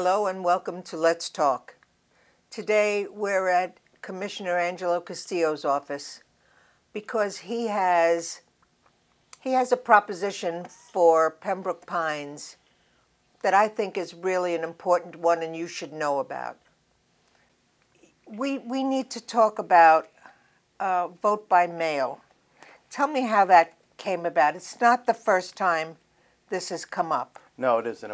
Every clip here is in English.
Hello and welcome to Let's Talk. Today we're at Commissioner Angelo Castillo's office because he has a proposition for Pembroke Pines that I think is really an important one and you should know about. We need to talk about vote by mail. Tell me how that came about. It's not the first time this has come up. No, it isn't.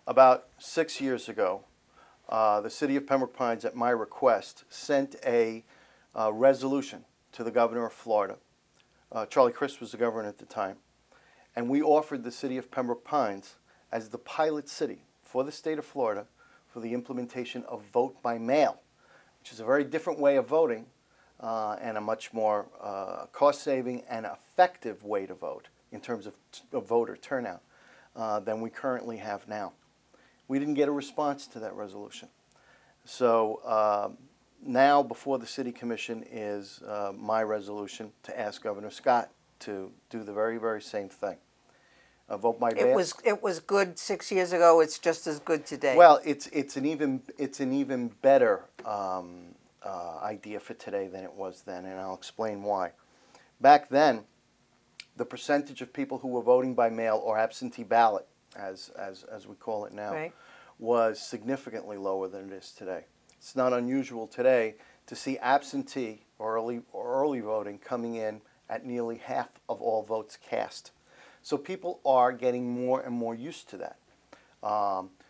About 6 years ago, the city of Pembroke Pines, at my request, sent a resolution to the governor of Florida. Charlie Crist was the governor at the time. And we offered the city of Pembroke Pines as the pilot city for the state of Florida for the implementation of vote by mail, which is a very different way of voting and a much more cost-saving and effective way to vote in terms of voter turnout than we currently have now. We didn't get a response to that resolution. So now before the City Commission is my resolution to ask Governor Scott to do the very, very same thing. Vote by mail. It was good 6 years ago. It's just as good today. Well, it's an even better idea for today than it was then, and I'll explain why. Back then, the percentage of people who were voting by mail or absentee ballot, as we call it now, right, was significantly lower than it is today. It's not unusual today to see absentee or early voting coming in at nearly half of all votes cast. So people are getting more and more used to that.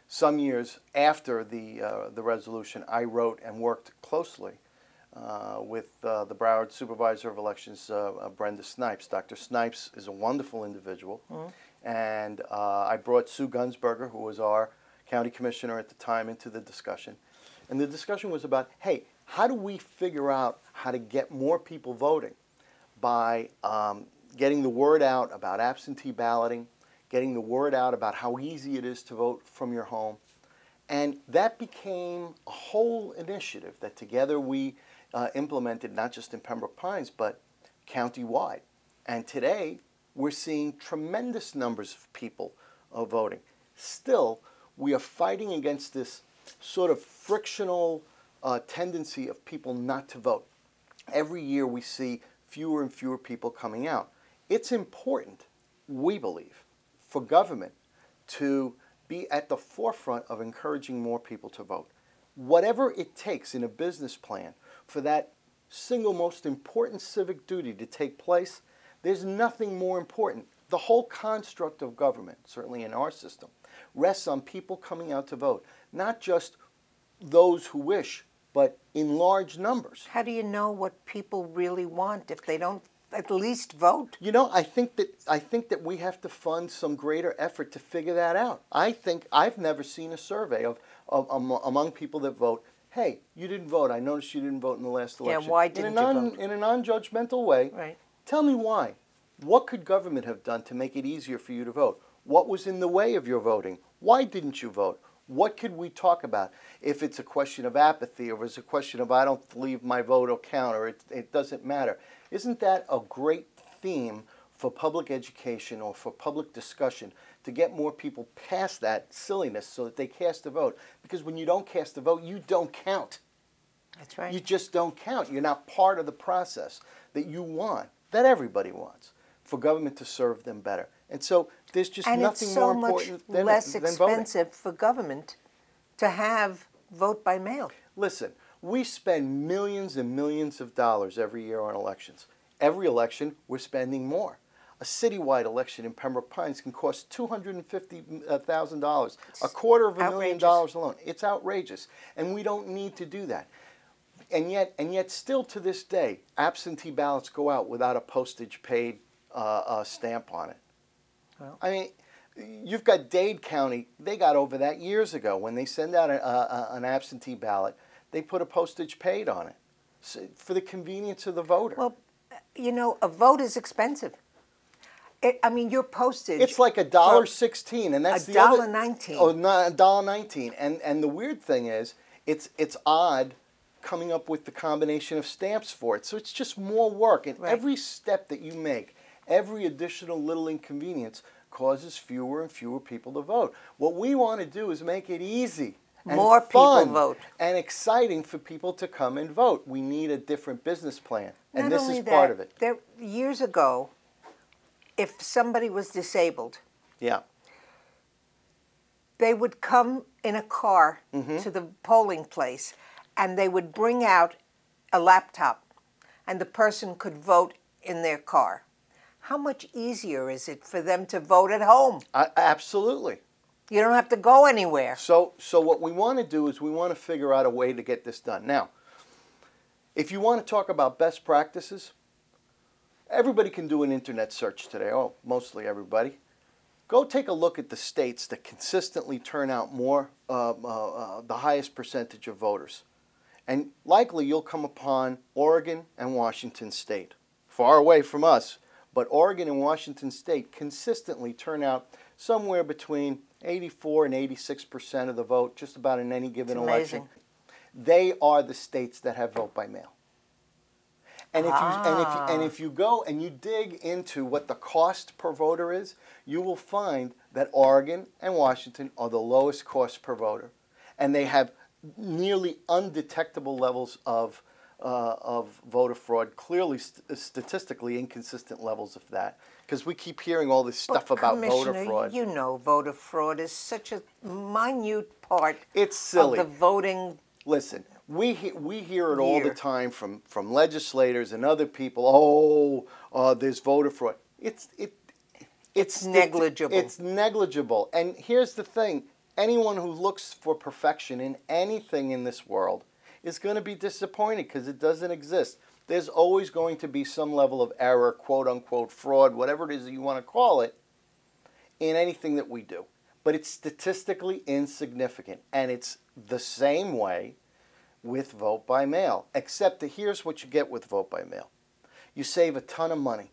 Some years after the resolution, I wrote and worked closely with the Broward Supervisor of Elections, Brenda Snipes. Dr. Snipes is a wonderful individual. And I brought Sue Gunsberger, who was our county commissioner at the time, into the discussion. And the discussion was about, hey, how do we figure out how to get more people voting by getting the word out about absentee balloting, getting the word out about how easy it is to vote from your home. And that became a whole initiative that together we implemented, not just in Pembroke Pines, but county-wide. And today, we're seeing tremendous numbers of people voting. Still, we are fighting against this sort of frictional tendency of people not to vote. Every year we see fewer and fewer people coming out. It's important, we believe, for government to be at the forefront of encouraging more people to vote. Whatever it takes in a business plan for that single most important civic duty to take place, there's nothing more important. The whole construct of government, certainly in our system, rests on people coming out to vote. Not just those who wish, but in large numbers. How do you know what people really want if they don't at least vote? You know, I think that we have to fund some greater effort to figure that out. I think I've never seen a survey of among people that vote, hey, you didn't vote. I noticed you didn't vote in the last election. Yeah, why didn't you vote? In a non-judgmental way. Right. Tell me why. What could government have done to make it easier for you to vote? What was in the way of your voting? Why didn't you vote? What could we talk about? If it's a question of apathy, or if it's a question of I don't believe my vote will count, or it doesn't matter. Isn't that a great theme for public education or for public discussion to get more people past that silliness so that they cast a vote? Because when you don't cast a vote, you don't count. That's right. You just don't count. You're not part of the process that you want, that everybody wants, for government to serve them better. And so there's just nothing more important than voting. And it's so much less expensive for government to have vote by mail. Listen, we spend millions and millions of dollars every year on elections. Every election, we're spending more. A citywide election in Pembroke Pines can cost $250,000, $250,000 alone. It's outrageous, and we don't need to do that. And yet, still to this day, absentee ballots go out without a postage-paid stamp on it. Well, I mean, you've got Dade County. They got over that years ago. When they send out an absentee ballot, they put a postage paid on it for the convenience of the voter. Well, you know, a vote is expensive. I mean, your postage. It's like $1.16, and that's $1.19. Oh, $1.19. And the weird thing is, it's odd coming up with the combination of stamps for it. So it's just more work. And every step that you make, every additional little inconvenience causes fewer and fewer people to vote. What we want to do is make it easy and More people fun vote. and exciting for people to come and vote. We need a different business plan, and Not this only is part that, of it. years ago, if somebody was disabled, Yeah. they would come in a car Mm-hmm. to the polling place, and they would bring out a laptop, and the person could vote in their car. How much easier is it for them to vote at home? Absolutely. You don't have to go anywhere. So what we want to do is we want to figure out a way to get this done. Now, if you want to talk about best practices, everybody can do an internet search today. Oh, mostly everybody. Go take a look at the states that consistently turn out more, the highest percentage of voters. And likely you'll come upon Oregon and Washington State. Far away from us, but Oregon and Washington State consistently turn out somewhere between 84 and 86% of the vote, just about in any given election. They are the states that have vote by mail. And if you go and you dig into what the cost per voter is, you will find that Oregon and Washington are the lowest cost per voter, and they have nearly undetectable levels of voter fraud. Clearly, statistically inconsistent levels of that, because we keep hearing all this stuff about voter fraud. You know, voter fraud is such a minute part. It's silly. Of the voting. Listen, we hear it all the time from legislators and other people. Oh, there's voter fraud. It's negligible. It's negligible. And here's the thing: anyone who looks for perfection in anything in this world is going to be disappointed because it doesn't exist. There's always going to be some level of error, quote unquote fraud, whatever it is that you want to call it, in anything that we do. But it's statistically insignificant, and it's the same way with vote by mail, except that here's what you get with vote by mail. You save a ton of money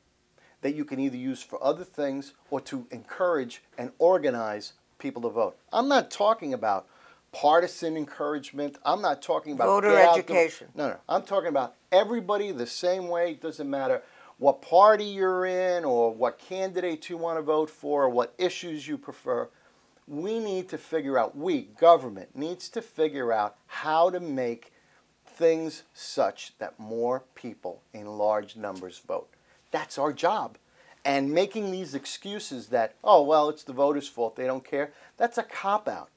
that you can either use for other things or to encourage and organize people to vote. I'm not talking about partisan encouragement. I'm not talking about voter education. No. I'm talking about everybody the same way. It doesn't matter what party you're in or what candidate you want to vote for or what issues you prefer. We need to figure out, government needs to figure out how to make things such that more people in large numbers vote. That's our job. And making these excuses that, oh, well, it's the voters' fault, they don't care, that's a cop-out.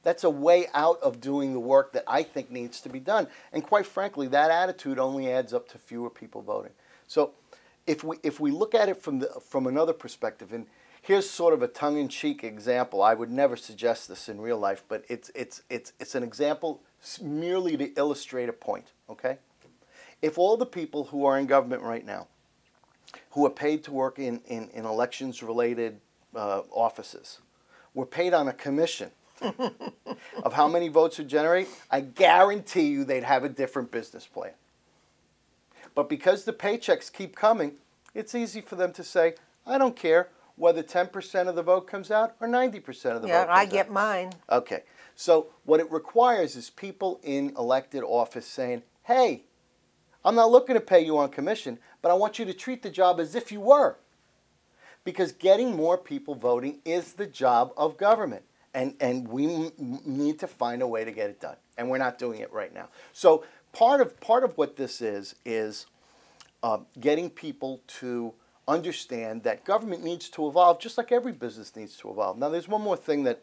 That's a way out of doing the work that I think needs to be done. And quite frankly, that attitude only adds up to fewer people voting. So if we look at it from another perspective, and here's sort of a tongue-in-cheek example. I would never suggest this in real life, but it's an example merely to illustrate a point, okay? If all the people who are in government right now, who are paid to work in elections-related offices, were paid on a commission of how many votes would generate, I guarantee you they'd have a different business plan. But because the paychecks keep coming, it's easy for them to say, I don't care whether 10% of the vote comes out or 90% of the vote comes out. Yeah, I get mine. Okay. So what it requires is people in elected office saying, hey, I'm not looking to pay you on commission, but I want you to treat the job as if you were. Because getting more people voting is the job of government. And we need to find a way to get it done. And we're not doing it right now. So part of what this is getting people to understand that government needs to evolve just like every business needs to evolve. Now, there's one more thing that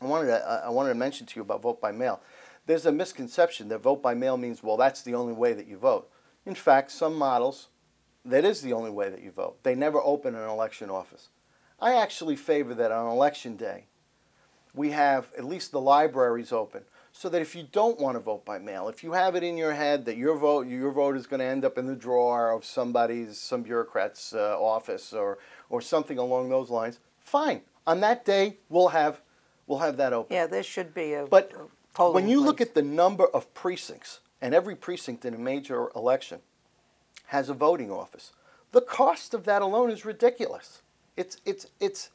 I wanted to mention to you about vote by mail. There's a misconception that vote by mail means, well, that's the only way that you vote. In fact, some models, that is the only way that you vote. They never open an election office. I actually favor that on election day, we have at least the libraries open, so that if you don't want to vote by mail, if you have it in your head that your vote is going to end up in the drawer of some bureaucrat's office or something along those lines, fine. On that day, we'll have that open. Yeah, there should be a polling when you look at the number of precincts, and every precinct in a major election has a voting office, the cost of that alone is ridiculous. It's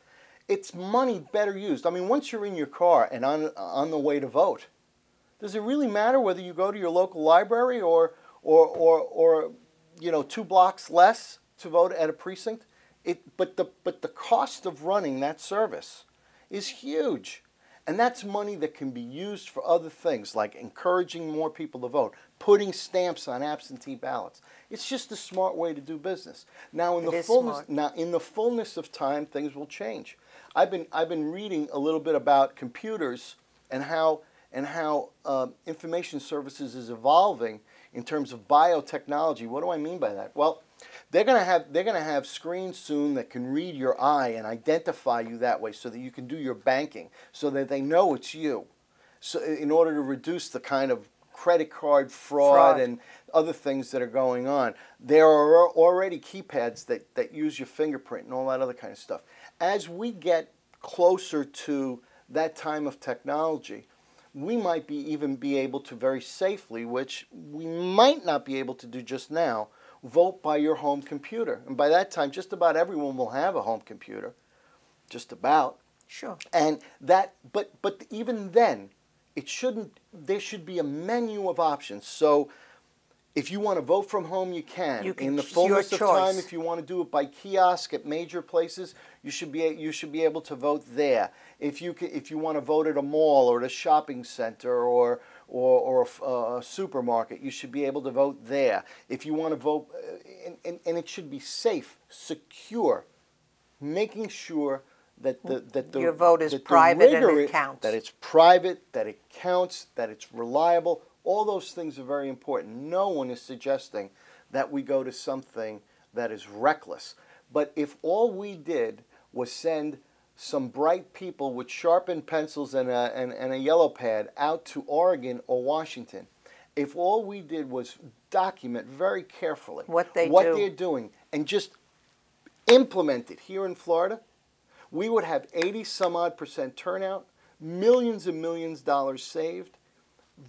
money better used. I mean, once you're in your car and on the way to vote, does it really matter whether you go to your local library or 2 blocks less to vote at a precinct? But the cost of running that service is huge. And that's money that can be used for other things, like encouraging more people to vote, putting stamps on absentee ballots. It's just a smart way to do business. Now, in the fullness of time, things will change. I've been reading a little bit about computers and how information services is evolving in terms of biotechnology. What do I mean by that? Well, they're going to have screens soon that can read your eye and identify you that way, so that you can do your banking, so that they know it's you. So, in order to reduce the kind of credit card fraud and other things that are going on, there are already keypads that use your fingerprint and all that other kind of stuff. As we get closer to that time of technology, we might even be able to very safely, which we might not be able to do just now, vote by your home computer. And by that time, just about everyone will have a home computer. Just about. Sure. And that, but even then, there should be a menu of options. So if you want to vote from home, you can. In the fullness of time, if you want to do it by kiosk at major places, you should be able to vote there. If you want to vote at a mall or at a shopping center or a supermarket, you should be able to vote there. If you want to vote, and it should be safe, secure, making sure that your vote is private and it counts. That it's private, that it counts, that it's reliable. All those things are very important. No one is suggesting that we go to something that is reckless. But if all we did was send some bright people with sharpened pencils and a yellow pad out to Oregon or Washington, if all we did was document very carefully what they're doing and just implement it here in Florida, we would have 80-some-odd% turnout, millions and millions of dollars saved,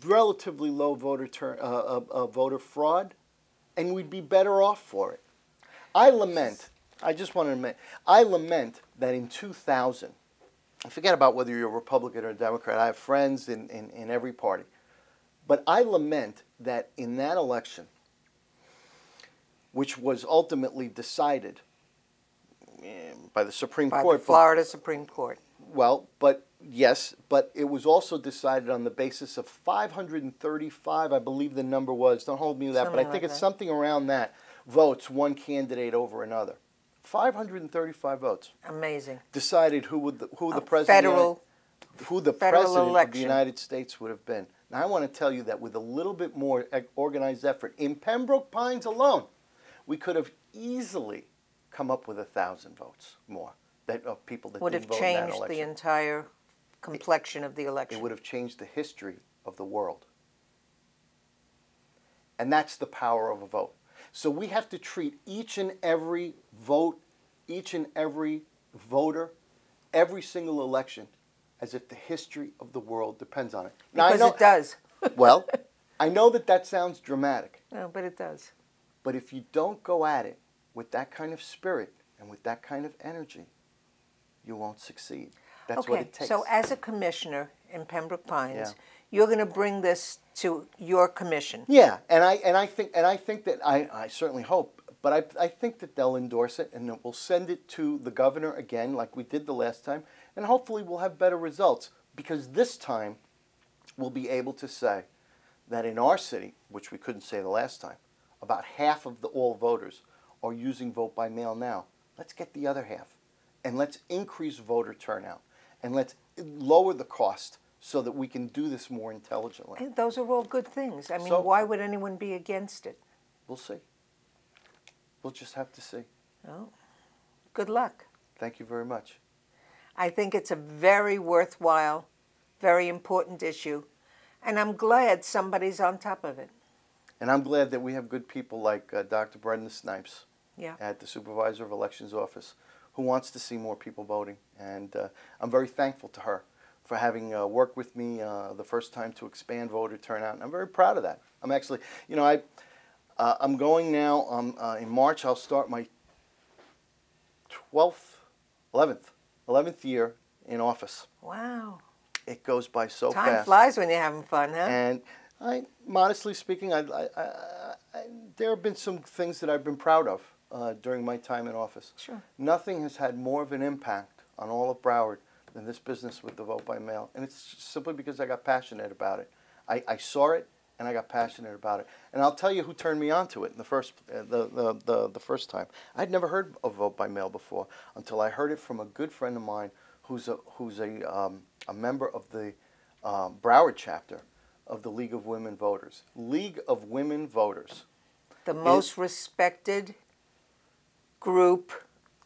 relatively low voter fraud, and we'd be better off for it. I lament that in 2000, forget about whether you're a Republican or a Democrat, I have friends in every party, but I lament that in that election, which was ultimately decided by the Supreme Court. By the Florida Supreme Court. Well, but yes, but it was also decided on the basis of 535, I believe the number was, don't hold me to that, but I think it's something around that, votes one candidate over another. 535 votes. Amazing. Decided who the president of the United States would have been. Now I want to tell you that with a little bit more organized effort, in Pembroke Pines alone, we could have easily come up with 1,000 votes more of people that did vote in that election. Would have changed the entire complexion of the election. It would have changed the history of the world. And that's the power of a vote. So we have to treat each and every vote, each and every voter, every single election as if the history of the world depends on it. Now, because it does. Well, I know that sounds dramatic. No, but it does. But if you don't go at it with that kind of spirit and with that kind of energy, you won't succeed. That's what it takes. So as a commissioner in Pembroke Pines, you're going to bring this to your commission. Yeah, and I think that I certainly hope, but I think that they'll endorse it and that we'll send it to the governor again, like we did the last time, and hopefully we'll have better results, because this time we'll be able to say that in our city, which we couldn't say the last time, about half of all voters are using vote by mail now. Let's get the other half, and let's increase voter turnout, and let's lower the cost so that we can do this more intelligently. And those are all good things. I mean, why would anyone be against it? We'll see. We'll just have to see. Oh, good luck. Thank you very much. I think it's a very worthwhile, very important issue, and I'm glad somebody's on top of it. And I'm glad that we have good people like Dr. Brenda Snipes Yeah. at the Supervisor of Elections Office, who wants to see more people voting. And I'm very thankful to her for having worked with me the first time to expand voter turnout. And I'm very proud of that. I'm actually, I'm going now, in March I'll start my 11th year in office. Wow. It goes by so fast. Time flies when you're having fun, huh? And modestly speaking, there have been some things that I've been proud of during my time in office. Sure. Nothing has had more of an impact on all of Broward than this business with the vote by mail. And it's simply because I got passionate about it. I saw it and I got passionate about it. And I'll tell you who turned me on to it in the first time. I'd never heard of vote by mail before until I heard it from a good friend of mine who's a member of the Broward chapter of the League of Women Voters. League of Women Voters. The most respected group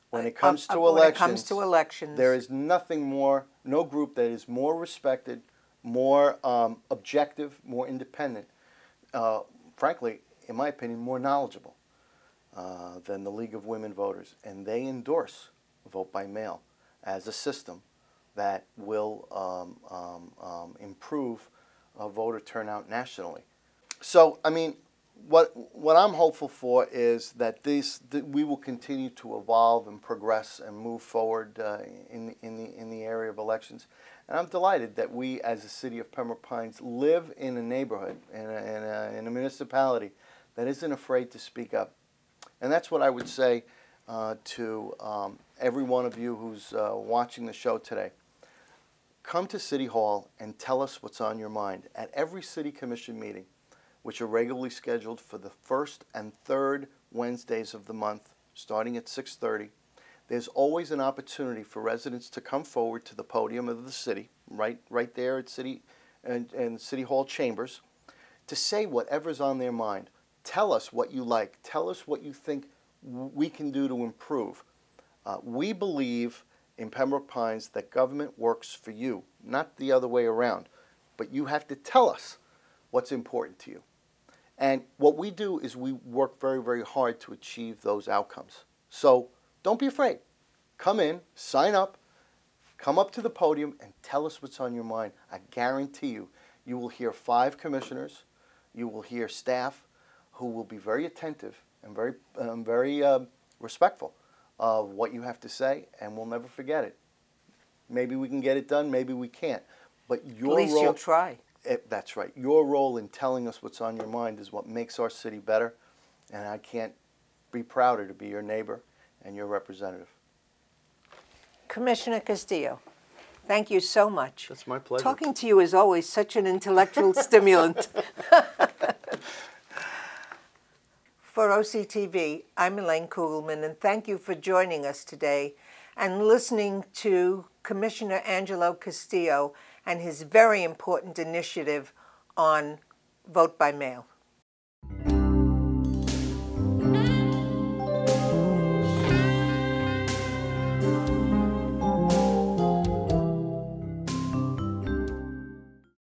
when it comes to elections. There is nothing more, no group that is more respected, more objective, more independent, frankly, in my opinion, more knowledgeable than the League of Women Voters. And they endorse vote by mail as a system that will improve voter turnout nationally. So, I mean, what I'm hopeful for is that we will continue to evolve and progress and move forward in the area of elections. And I'm delighted that we, as the city of Pembroke Pines, live in a neighborhood, in a municipality that isn't afraid to speak up. And that's what I would say to every one of you who's watching the show today. Come to City Hall and tell us what's on your mind at every City Commission meeting, which are regularly scheduled for the first and third Wednesdays of the month, starting at 6:30. There's always an opportunity for residents to come forward to the podium of the city, right there at City and City Hall chambers, to say whatever's on their mind. Tell us what you like. Tell us what you think we can do to improve. We believe in Pembroke Pines that government works for you, not the other way around. But you have to tell us what's important to you. And what we do is we work very, very hard to achieve those outcomes. So don't be afraid. Come in, sign up, come up to the podium and tell us what's on your mind. I guarantee you, you will hear 5 commissioners, you will hear staff who will be very attentive and very respectful of what you have to say, and we'll never forget it. Maybe we can get it done, maybe we can't. But your At least you'll try. That's right. Your role in telling us what's on your mind is what makes our city better, and I can't be prouder to be your neighbor and your representative. Commissioner Castillo, thank you so much. That's my pleasure. Talking to you is always such an intellectual stimulant. For OCTV, I'm Elaine Kugelman, and thank you for joining us today and listening to Commissioner Angelo Castillo and his very important initiative on vote by mail.